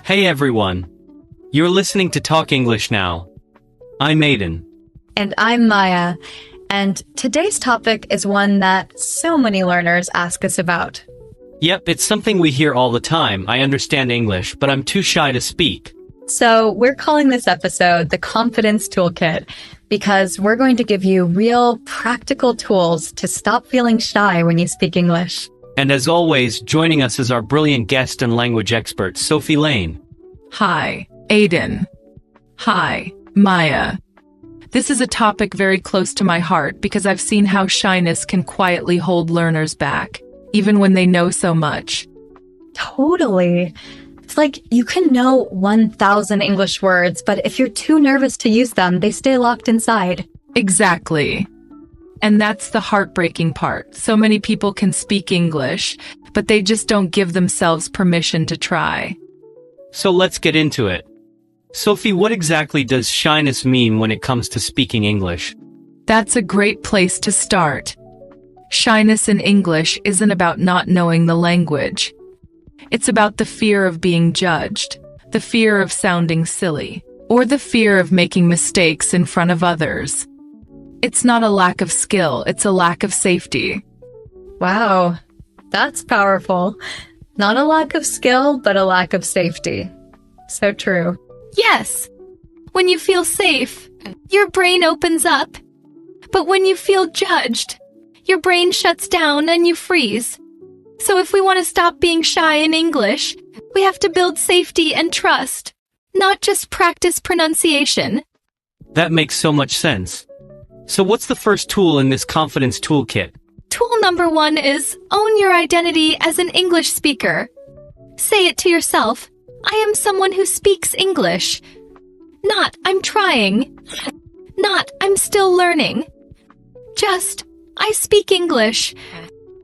Hey everyone. You're listening to Talk English Now. I'm Aiden. And I'm Maya. And today's topic is one that so many learners ask us about. Yep, it's something we hear all the time. I understand English, but I'm too shy to speak. So we're calling this episode the Confidence Toolkit because we're going to give you real, practical tools to stop feeling shy when you speak English. And as always, joining us is our brilliant guest and language expert, Sophie Lane. Hi, Aiden. Hi, Maya. This is a topic very close to my heart because I've seen how shyness can quietly hold learners back, even when they know so much. Totally. It's like you can know 1,000 English words, but if you're too nervous to use them, they stay locked inside. Exactly. And that's the heartbreaking part. So many people can speak English, but they just don't give themselves permission to try. So let's get into it. Sophie, what exactly does shyness mean when it comes to speaking English? That's a great place to start. Shyness in English isn't about not knowing the language. It's about the fear of being judged, the fear of sounding silly, or the fear of making mistakes in front of others. It's not a lack of skill, it's a lack of safety. Wow, that's powerful. Not a lack of skill, but a lack of safety. So true. Yes. When you feel safe, your brain opens up. But when you feel judged, your brain shuts down and you freeze. So if we want to stop being shy in English, we have to build safety and trust, not just practice pronunciation. That makes so much sense. So what's the first tool in this confidence toolkit? Tool number 1 is own your identity as an English speaker. Say it to yourself, I am someone who speaks English. Not, I'm trying. Not, I'm still learning. Just, I speak English.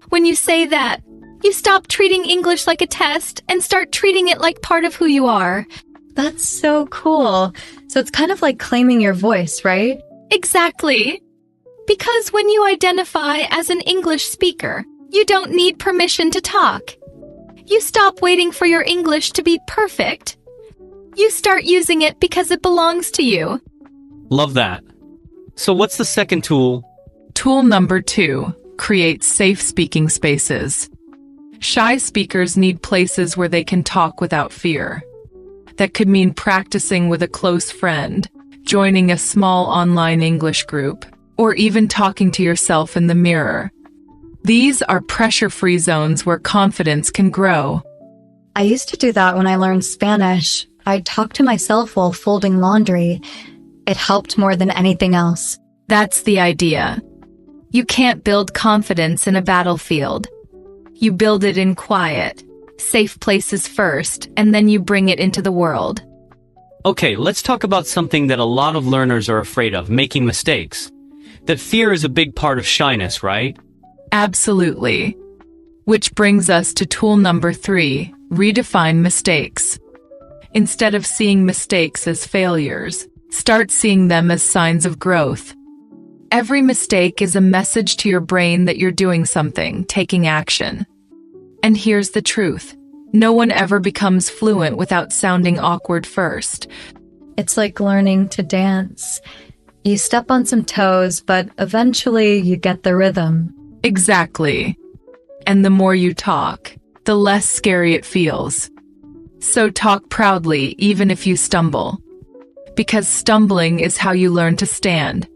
When you say that, you stop treating English like a test and start treating it like part of who you are. That's so cool. So it's kind of like claiming your voice, right? Exactly. Because when you identify as an English speaker, you don't need permission to talk. You stop waiting for your English to be perfect. You start using it because it belongs to you. Love that. So what's the second tool? Tool number 2, create safe speaking spaces. Shy speakers need places where they can talk without fear. That could mean practicing with a close friend, joining a small online English group, or even talking to yourself in the mirror. These are pressure-free zones where confidence can grow. I used to do that when I learned Spanish. I'd talk to myself while folding laundry. It helped more than anything else. That's the idea. You can't build confidence in a battlefield. You build it in quiet, safe places first, and then you bring it into the world. Okay, let's talk about something that a lot of learners are afraid of, making mistakes. That fear is a big part of shyness, right? Absolutely. Which brings us to tool number 3, redefine mistakes. Instead of seeing mistakes as failures, start seeing them as signs of growth. Every mistake is a message to your brain that you're doing something, taking action. And here's the truth. No one ever becomes fluent without sounding awkward first. It's like learning to dance. You step on some toes, but eventually you get the rhythm. Exactly. And the more you talk, the less scary it feels. So talk proudly even if you stumble. Because stumbling is how you learn to stand.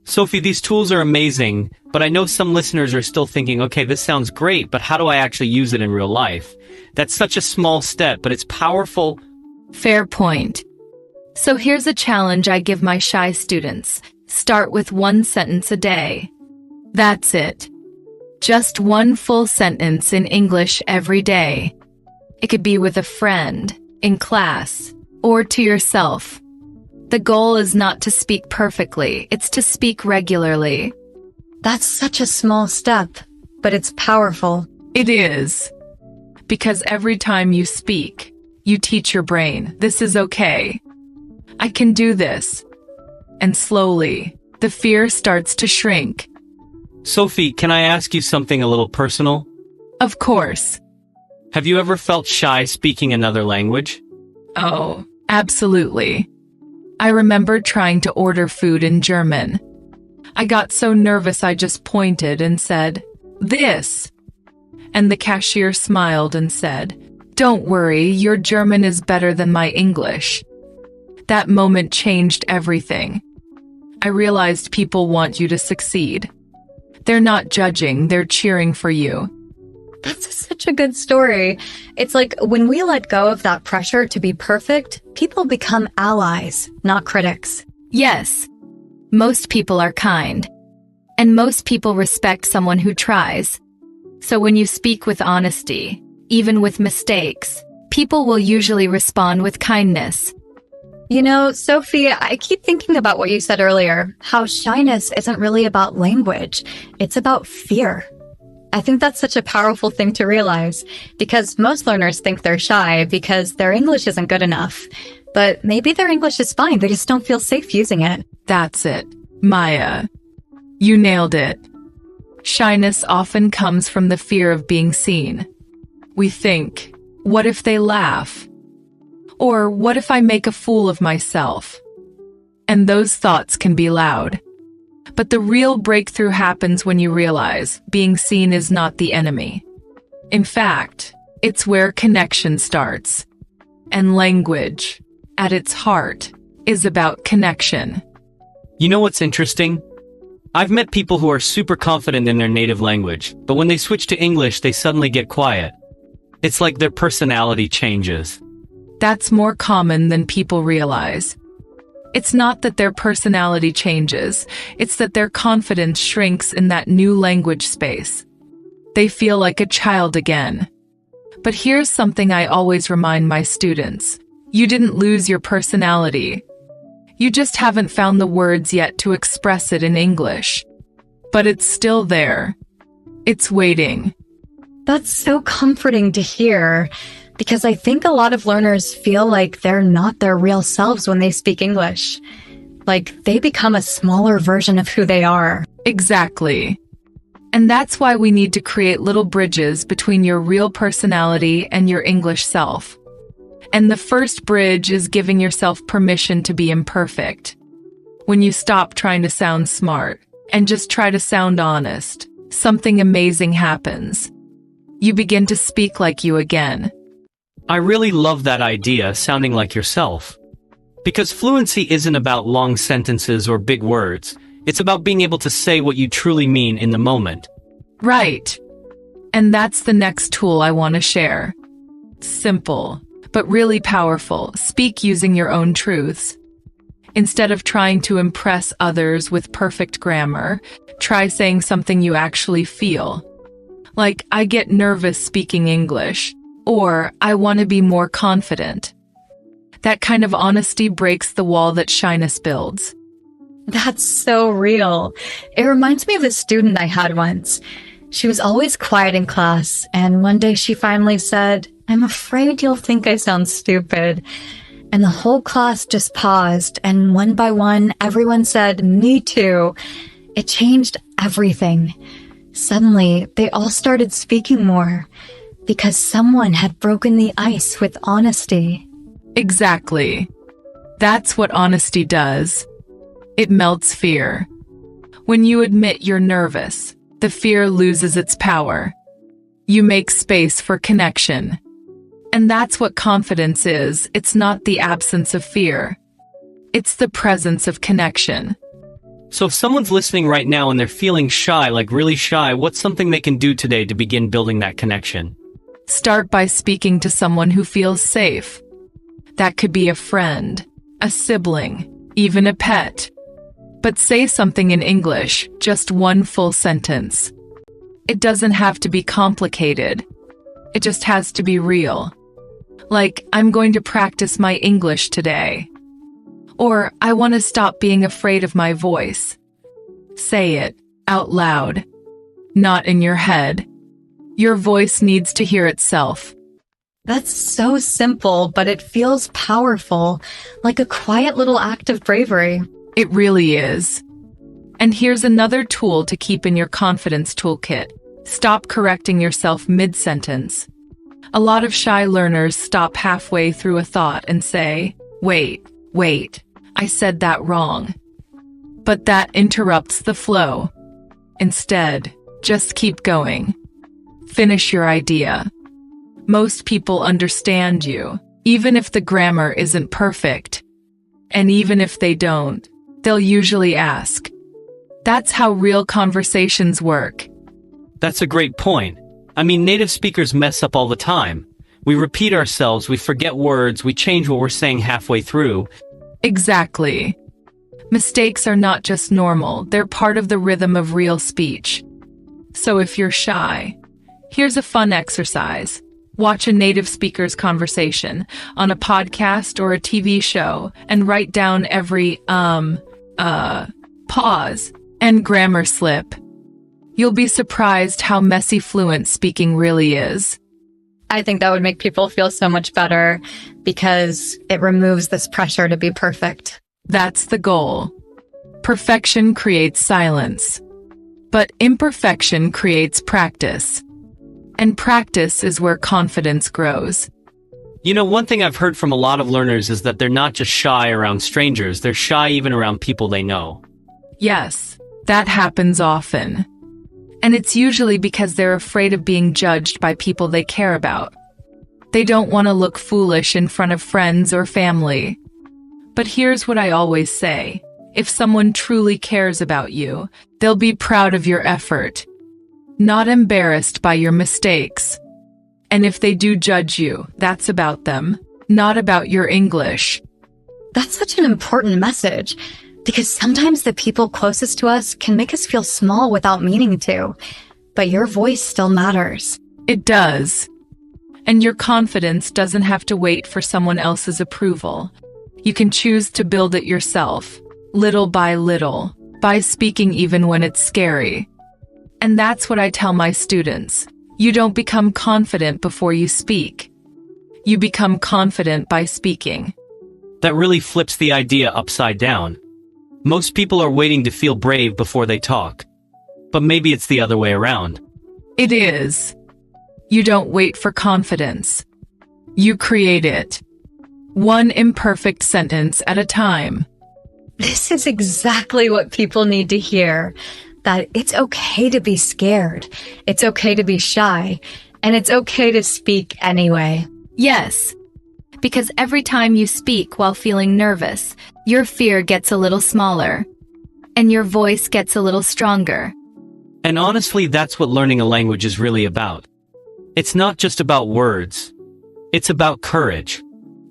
Sophie, these tools are amazing, but I know some listeners are still thinking, okay, this sounds great, but how do I actually use it in real life? That's such a small step, but it's powerful. Fair point. So here's a challenge I give my shy students. Start with 1 sentence a day. That's it. Just 1 full sentence in English every day. It could be with a friend, in class, or to yourself. The goal is not to speak perfectly, it's to speak regularly. That's such a small step, but it's powerful. It is. Because every time you speak, you teach your brain, this is okay. I can do this. And slowly, the fear starts to shrink. Sophie, can I ask you something a little personal? Of course. Have you ever felt shy speaking another language? Oh, absolutely. I remember trying to order food in German. I got so nervous I just pointed and said, "This." And the cashier smiled and said, "Don't worry, your German is better than my English." That moment changed everything. I realized people want you to succeed. They're not judging, they're cheering for you. That's such a good story. It's like when we let go of that pressure to be perfect, people become allies, not critics. Yes, most people are kind. And most people respect someone who tries. So when you speak with honesty, even with mistakes, people will usually respond with kindness. You know, Sophie, I keep thinking about what you said earlier, how shyness isn't really about language. It's about fear. I think that's such a powerful thing to realize, because most learners think they're shy because their English isn't good enough. But maybe their English is fine, they just don't feel safe using it. That's it, Maya. You nailed it. Shyness often comes from the fear of being seen. We think, what if they laugh? Or what if I make a fool of myself? And those thoughts can be loud. But the real breakthrough happens when you realize being seen is not the enemy. In fact, it's where connection starts. And language, at its heart, is about connection. You know what's interesting? I've met people who are super confident in their native language, but when they switch to English, they suddenly get quiet. It's like their personality changes. That's more common than people realize. It's not that their personality changes, it's that their confidence shrinks in that new language space. They feel like a child again. But here's something I always remind my students. You didn't lose your personality. You just haven't found the words yet to express it in English. But it's still there. It's waiting. That's so comforting to hear, because I think a lot of learners feel like they're not their real selves when they speak English. Like they become a smaller version of who they are. Exactly. And that's why we need to create little bridges between your real personality and your English self. And the first bridge is giving yourself permission to be imperfect. When you stop trying to sound smart and just try to sound honest, something amazing happens. You begin to speak like you again. I really love that idea, sounding like yourself. Because fluency isn't about long sentences or big words. It's about being able to say what you truly mean in the moment. Right. And that's the next tool I want to share. Simple, but really powerful. Speak using your own truths. Instead of trying to impress others with perfect grammar, try saying something you actually feel. Like, I get nervous speaking English. Or, I want to be more confident. That kind of honesty breaks the wall that shyness builds. That's so real. It reminds me of a student I had once. She was always quiet in class, and one day she finally said, "I'm afraid you'll think I sound stupid." And the whole class just paused, and one by one, everyone said, "Me too." It changed everything. Suddenly, they all started speaking more. Because someone had broken the ice with honesty. Exactly. That's what honesty does. It melts fear. When you admit you're nervous, the fear loses its power. You make space for connection. And that's what confidence is. It's not the absence of fear. It's the presence of connection. So if someone's listening right now and they're feeling shy, like really shy, what's something they can do today to begin building that connection? Start by speaking to someone who feels safe. That could be a friend, a sibling, even a pet. But say something in English, just one full sentence. It doesn't have to be complicated. It just has to be real. Like, I'm going to practice my English today. Or, I want to stop being afraid of my voice. Say it out loud, not in your head. Your voice needs to hear itself. That's so simple, but it feels powerful, like a quiet little act of bravery. It really is. And here's another tool to keep in your confidence toolkit. Stop correcting yourself mid-sentence. A lot of shy learners stop halfway through a thought and say, wait, I said that wrong. But that interrupts the flow. Instead, just keep going. Finish your idea. Most people understand you, even if the grammar isn't perfect. And even if they don't, they'll usually ask. That's how real conversations work. That's a great point. I mean, native speakers mess up all the time. We repeat ourselves, we forget words, we change what we're saying halfway through. Exactly. Mistakes are not just normal, they're part of the rhythm of real speech. So if you're shy, here's a fun exercise. Watch a native speaker's conversation on a podcast or a TV show and write down every pause and grammar slip. You'll be surprised how messy fluent speaking really is. I think that would make people feel so much better because it removes this pressure to be perfect. That's the goal. Perfection creates silence, but imperfection creates practice. And practice is where confidence grows. You know, one thing I've heard from a lot of learners is that they're not just shy around strangers, they're shy even around people they know. Yes, that happens often. And it's usually because they're afraid of being judged by people they care about. They don't want to look foolish in front of friends or family. But here's what I always say. If someone truly cares about you, they'll be proud of your effort, not embarrassed by your mistakes. And if they do judge you, that's about them, not about your English. That's such an important message because sometimes the people closest to us can make us feel small without meaning to, but your voice still matters. It does. And your confidence doesn't have to wait for someone else's approval. You can choose to build it yourself, little by speaking even when it's scary. And that's what I tell my students. You don't become confident before you speak. You become confident by speaking. That really flips the idea upside down. Most people are waiting to feel brave before they talk. But maybe it's the other way around. It is. You don't wait for confidence. You create it. One imperfect sentence at a time. This is exactly what people need to hear. That it's okay to be scared. It's okay to be shy. And it's okay to speak anyway. Yes. Because every time you speak while feeling nervous, your fear gets a little smaller. And your voice gets a little stronger. And honestly, that's what learning a language is really about. It's not just about words. It's about courage.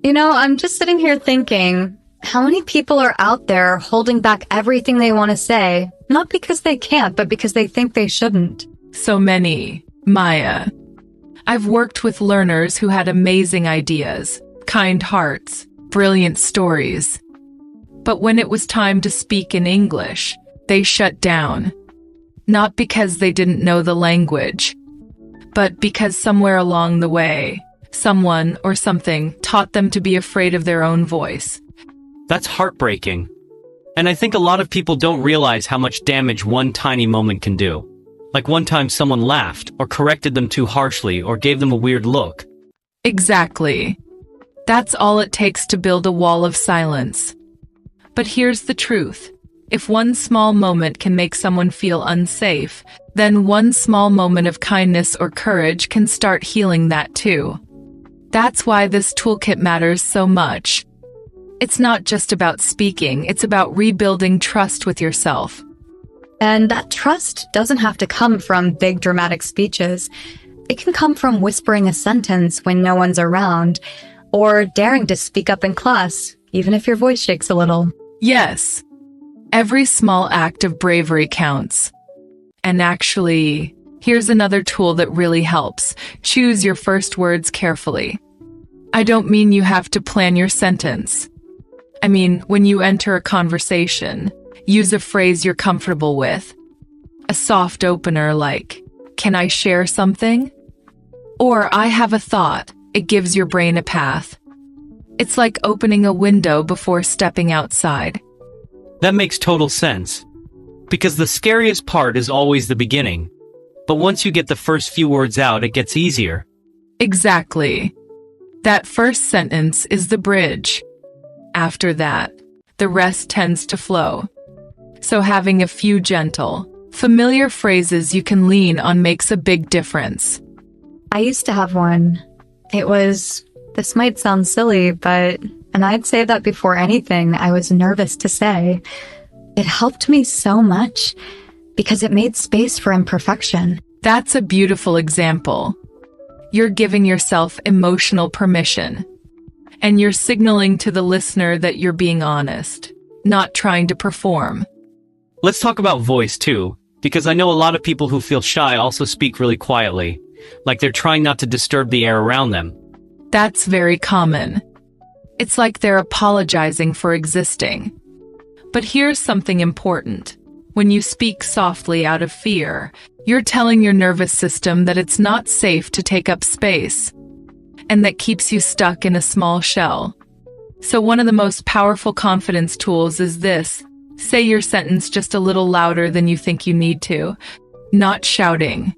You know, I'm just sitting here thinking, how many people are out there holding back everything they want to say, not because they can't, but because they think they shouldn't? So many, Maya. I've worked with learners who had amazing ideas, kind hearts, brilliant stories. But when it was time to speak in English, they shut down. Not because they didn't know the language, but because somewhere along the way, someone or something taught them to be afraid of their own voice. That's heartbreaking. And I think a lot of people don't realize how much damage one tiny moment can do. Like one time someone laughed, or corrected them too harshly, or gave them a weird look. Exactly. That's all it takes to build a wall of silence. But here's the truth. If one small moment can make someone feel unsafe, then one small moment of kindness or courage can start healing that too. That's why this toolkit matters so much. It's not just about speaking, it's about rebuilding trust with yourself. And that trust doesn't have to come from big dramatic speeches. It can come from whispering a sentence when no one's around, or daring to speak up in class, even if your voice shakes a little. Yes. Every small act of bravery counts. And actually, here's another tool that really helps. Choose your first words carefully. I don't mean you have to plan your sentence. I mean, when you enter a conversation, use a phrase you're comfortable with. A soft opener like, "Can I share something?" Or, "I have a thought." It gives your brain a path. It's like opening a window before stepping outside. That makes total sense. Because the scariest part is always the beginning. But once you get the first few words out, it gets easier. Exactly. That first sentence is the bridge. After that, the rest tends to flow. So having a few gentle, familiar phrases you can lean on makes a big difference. I used to have one. This might sound silly, and I'd say that before anything I was nervous to say. It helped me so much because it made space for imperfection. That's a beautiful example. You're giving yourself emotional permission. And you're signaling to the listener that you're being honest, not trying to perform. Let's talk about voice too, because I know a lot of people who feel shy also speak really quietly, like they're trying not to disturb the air around them. That's very common. It's like they're apologizing for existing. But here's something important. When you speak softly out of fear, you're telling your nervous system that it's not safe to take up space, and that keeps you stuck in a small shell. So one of the most powerful confidence tools is this. Say your sentence just a little louder than you think you need to. Not shouting.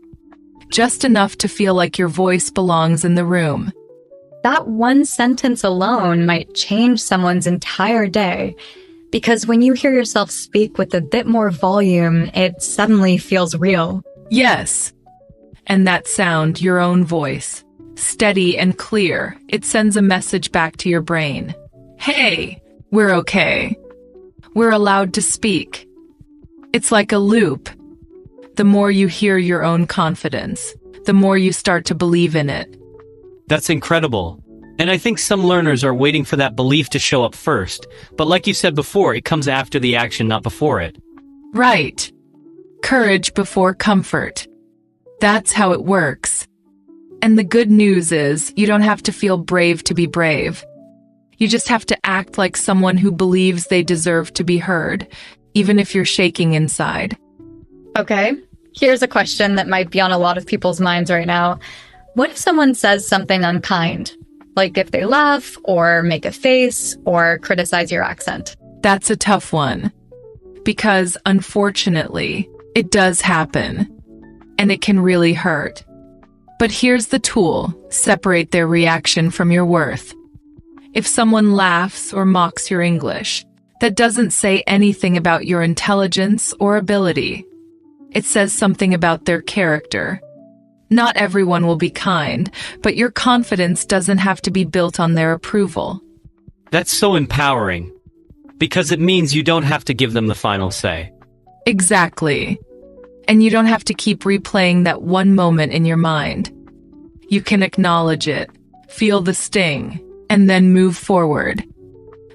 Just enough to feel like your voice belongs in the room. That one sentence alone might change someone's entire day. Because when you hear yourself speak with a bit more volume, it suddenly feels real. Yes. And that sound, your own voice, steady and clear, it sends a message back to your brain. Hey, we're okay. We're allowed to speak. It's like a loop. The more you hear your own confidence, the more you start to believe in it. That's incredible. And I think some learners are waiting for that belief to show up first. But like you said before, it comes after the action, not before it. Right. Courage before comfort. That's how it works. And the good news is, you don't have to feel brave to be brave. You just have to act like someone who believes they deserve to be heard, even if you're shaking inside. Okay, here's a question that might be on a lot of people's minds right now. What if someone says something unkind? Like if they laugh, or make a face, or criticize your accent? That's a tough one. Because, unfortunately, it does happen. And it can really hurt. But here's the tool: separate their reaction from your worth. If someone laughs or mocks your English, that doesn't say anything about your intelligence or ability. It says something about their character. Not everyone will be kind, but your confidence doesn't have to be built on their approval. That's so empowering. Because it means you don't have to give them the final say. Exactly. And you don't have to keep replaying that one moment in your mind. You can acknowledge it, feel the sting, and then move forward.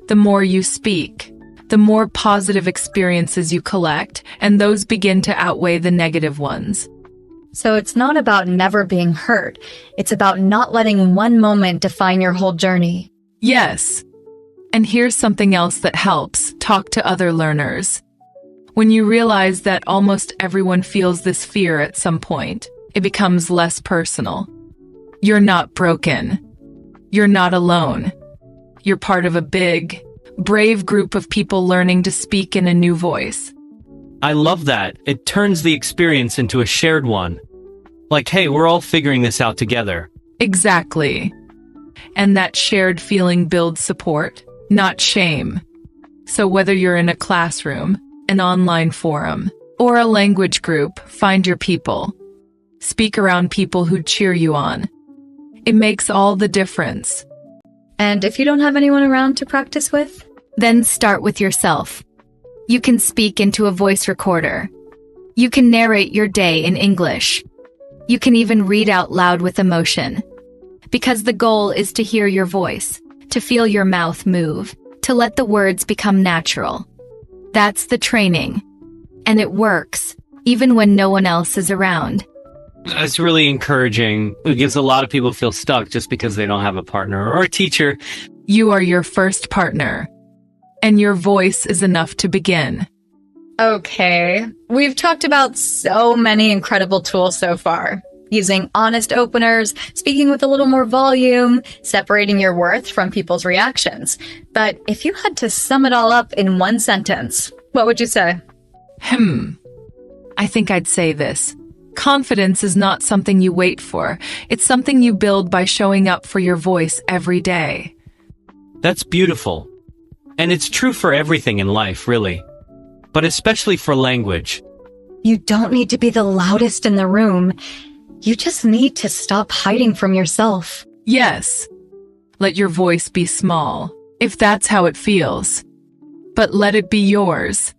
The more you speak, the more positive experiences you collect, and those begin to outweigh the negative ones. So it's not about never being hurt. It's about not letting one moment define your whole journey. Yes. And here's something else that helps: talk to other learners. When you realize that almost everyone feels this fear at some point, it becomes less personal. You're not broken. You're not alone. You're part of a big, brave group of people learning to speak in a new voice. I love that. It turns the experience into a shared one. Like, hey, we're all figuring this out together. Exactly. And that shared feeling builds support, not shame. So whether you're in a classroom, an online forum, or a language group, find your people. Speak around people who cheer you on. It makes all the difference. And if you don't have anyone around to practice with? Then start with yourself. You can speak into a voice recorder. You can narrate your day in English. You can even read out loud with emotion. Because the goal is to hear your voice, to feel your mouth move, to let the words become natural. That's the training. And it works, even when no one else is around. It's really encouraging. It gives a lot of people feel stuck just because they don't have a partner or a teacher. You are your first partner. And your voice is enough to begin. Okay, we've talked about so many incredible tools so far. Using honest openers, speaking with a little more volume, separating your worth from people's reactions. But if you had to sum it all up in one sentence, what would you say? I think I'd say this. Confidence is not something you wait for. It's something you build by showing up for your voice every day. That's beautiful. And it's true for everything in life, really. But especially for language. You don't need to be the loudest in the room. You just need to stop hiding from yourself. Yes. Let your voice be small, if that's how it feels. But let it be yours.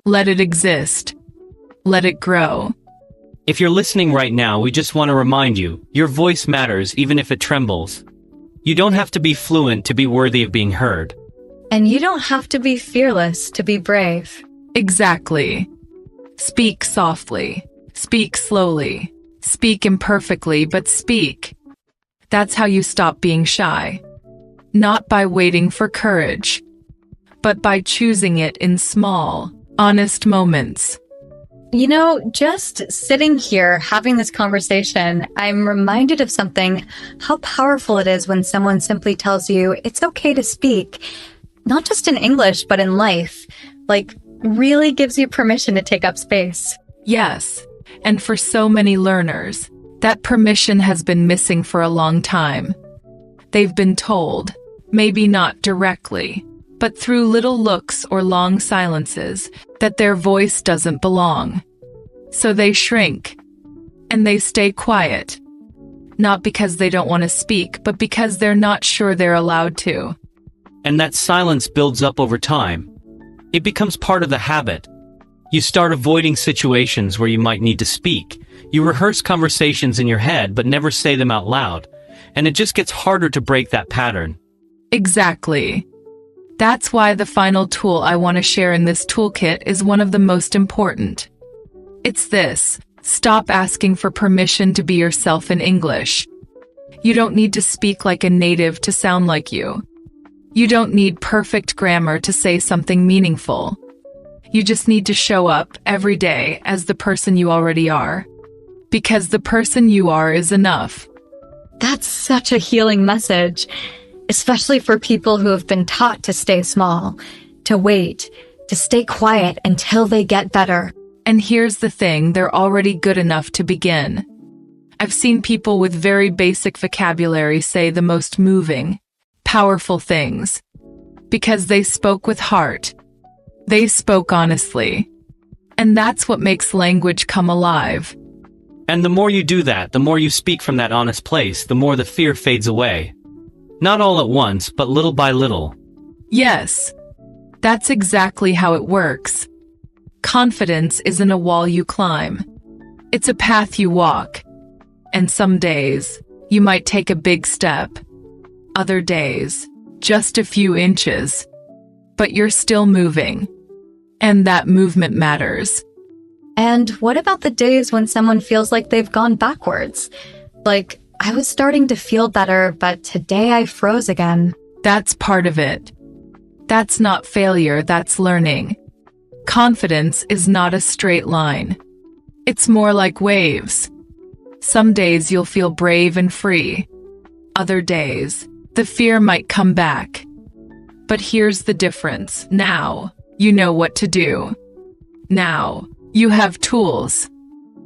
Let it exist. Let it grow. If you're listening right now, we just want to remind you, your voice matters even if it trembles. You don't have to be fluent to be worthy of being heard. And you don't have to be fearless to be brave. Exactly. Speak softly. Speak slowly. Speak imperfectly, but speak. That's how you stop being shy. Not by waiting for courage, but by choosing it in small, honest moments. You know, just sitting here having this conversation, I'm reminded of something, how powerful it is when someone simply tells you it's okay to speak, not just in English, but in life. Like, really gives you permission to take up space. Yes, and for so many learners, that permission has been missing for a long time. They've been told, maybe not directly, but through little looks or long silences, that their voice doesn't belong. So they shrink, and they stay quiet. Not because they don't want to speak, but because they're not sure they're allowed to. And that silence builds up over time. It becomes part of the habit. You start avoiding situations where you might need to speak. You rehearse conversations in your head but never say them out loud. And it just gets harder to break that pattern. Exactly. That's why the final tool I want to share in this toolkit is one of the most important. It's this: stop asking for permission to be yourself in English. You don't need to speak like a native to sound like you. You don't need perfect grammar to say something meaningful. You just need to show up every day as the person you already are. Because the person you are is enough. That's such a healing message, especially for people who have been taught to stay small, to wait, to stay quiet until they get better. And here's the thing, they're already good enough to begin. I've seen people with very basic vocabulary say the most moving, powerful things. Because they spoke with heart. They spoke honestly. And that's what makes language come alive. And the more you do that, the more you speak from that honest place, the more the fear fades away. Not all at once, but little by little. Yes. That's exactly how it works. Confidence isn't a wall you climb. It's a path you walk. And some days, you might take a big step. Other days, just a few inches. But you're still moving. And that movement matters. And what about the days when someone feels like they've gone backwards? Like, I was starting to feel better, but today I froze again. That's part of it. That's not failure, that's learning. Confidence is not a straight line. It's more like waves. Some days you'll feel brave and free. Other days, the fear might come back. But here's the difference. Now, you know what to do. Now, you have tools.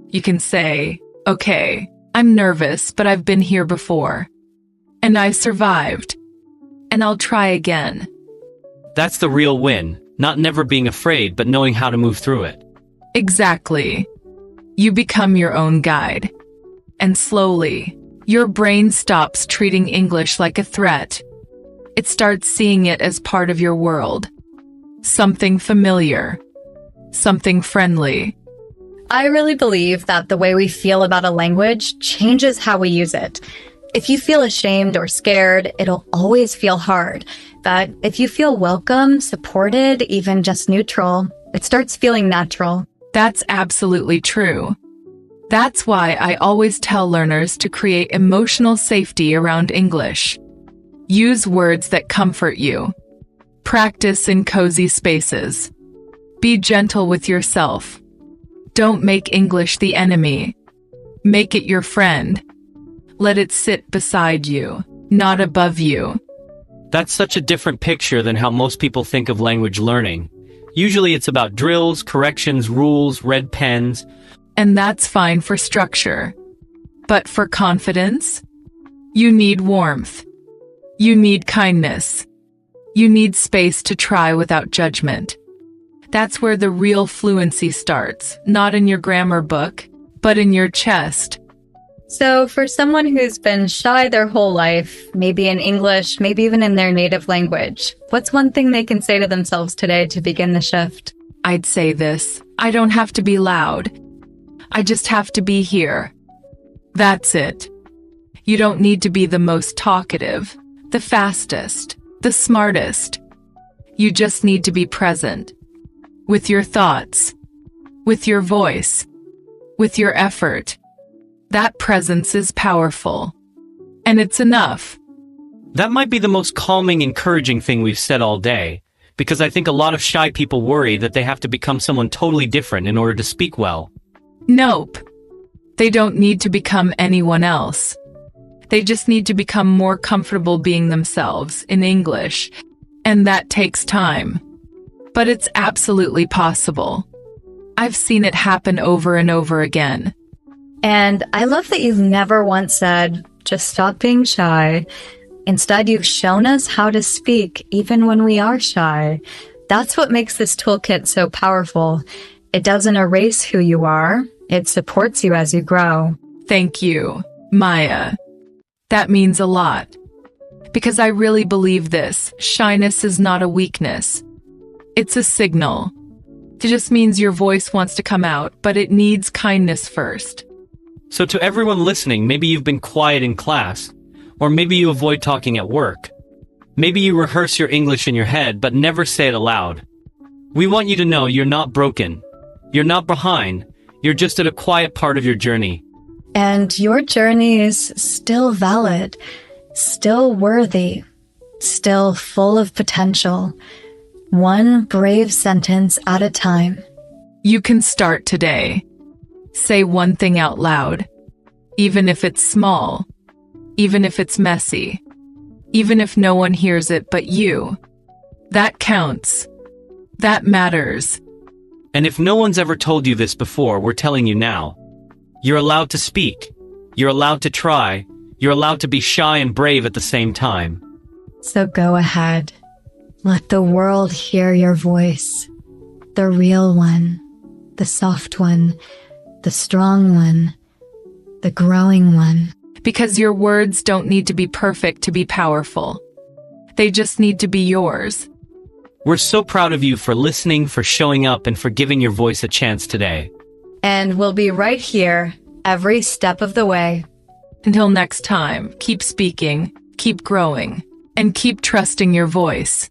You can say, okay, I'm nervous, but I've been here before. And I survived. And I'll try again. That's the real win, not never being afraid, but knowing how to move through it. Exactly. You become your own guide. And slowly, your brain stops treating English like a threat. It starts seeing it as part of your world. Something familiar. Something friendly. I really believe that the way we feel about a language changes how we use it. If you feel ashamed or scared, it'll always feel hard. But if you feel welcome, supported, even just neutral, it starts feeling natural. That's absolutely true. That's why I always tell learners to create emotional safety around English. Use words that comfort you. Practice in cozy spaces. Be gentle with yourself. Don't make English the enemy. Make it your friend. Let it sit beside you, not above you. That's such a different picture than how most people think of language learning. Usually it's about drills, corrections, rules, red pens. And that's fine for structure. But for confidence, you need warmth. You need kindness. You need space to try without judgment. That's where the real fluency starts, not in your grammar book, but in your chest. So for someone who's been shy their whole life, maybe in English, maybe even in their native language, what's one thing they can say to themselves today to begin the shift? I'd say this: I don't have to be loud. I just have to be here. That's it. You don't need to be the most talkative, the fastest, the smartest. You just need to be present. With your thoughts, with your voice, with your effort. That presence is powerful. And it's enough. That might be the most calming, encouraging thing we've said all day, because I think a lot of shy people worry that they have to become someone totally different in order to speak well. Nope. They don't need to become anyone else. They just need to become more comfortable being themselves in English. And that takes time. But it's absolutely possible. I've seen it happen over and over again. And I love that you've never once said, just stop being shy. Instead, you've shown us how to speak even when we are shy. That's what makes this toolkit so powerful. It doesn't erase who you are. It supports you as you grow. Thank you, Maya. That means a lot. Because I really believe this: shyness is not a weakness. It's a signal. It just means your voice wants to come out, but it needs kindness first. So to everyone listening, maybe you've been quiet in class, or maybe you avoid talking at work. Maybe you rehearse your English in your head but never say it aloud. We want you to know you're not broken. You're not behind. You're just at a quiet part of your journey. And your journey is still valid, still worthy, still full of potential. One brave sentence at a time. You can start today. Say one thing out loud. Even if it's small. Even if it's messy. Even if no one hears it but you. That counts. That matters. And if no one's ever told you this before, we're telling you now. You're allowed to speak. You're allowed to try. You're allowed to be shy and brave at the same time. So go ahead. Let the world hear your voice. The real one. The soft one. The strong one. The growing one. Because your words don't need to be perfect to be powerful. They just need to be yours. We're so proud of you for listening, for showing up, and for giving your voice a chance today. And we'll be right here every step of the way. Until next time, keep speaking, keep growing, and keep trusting your voice.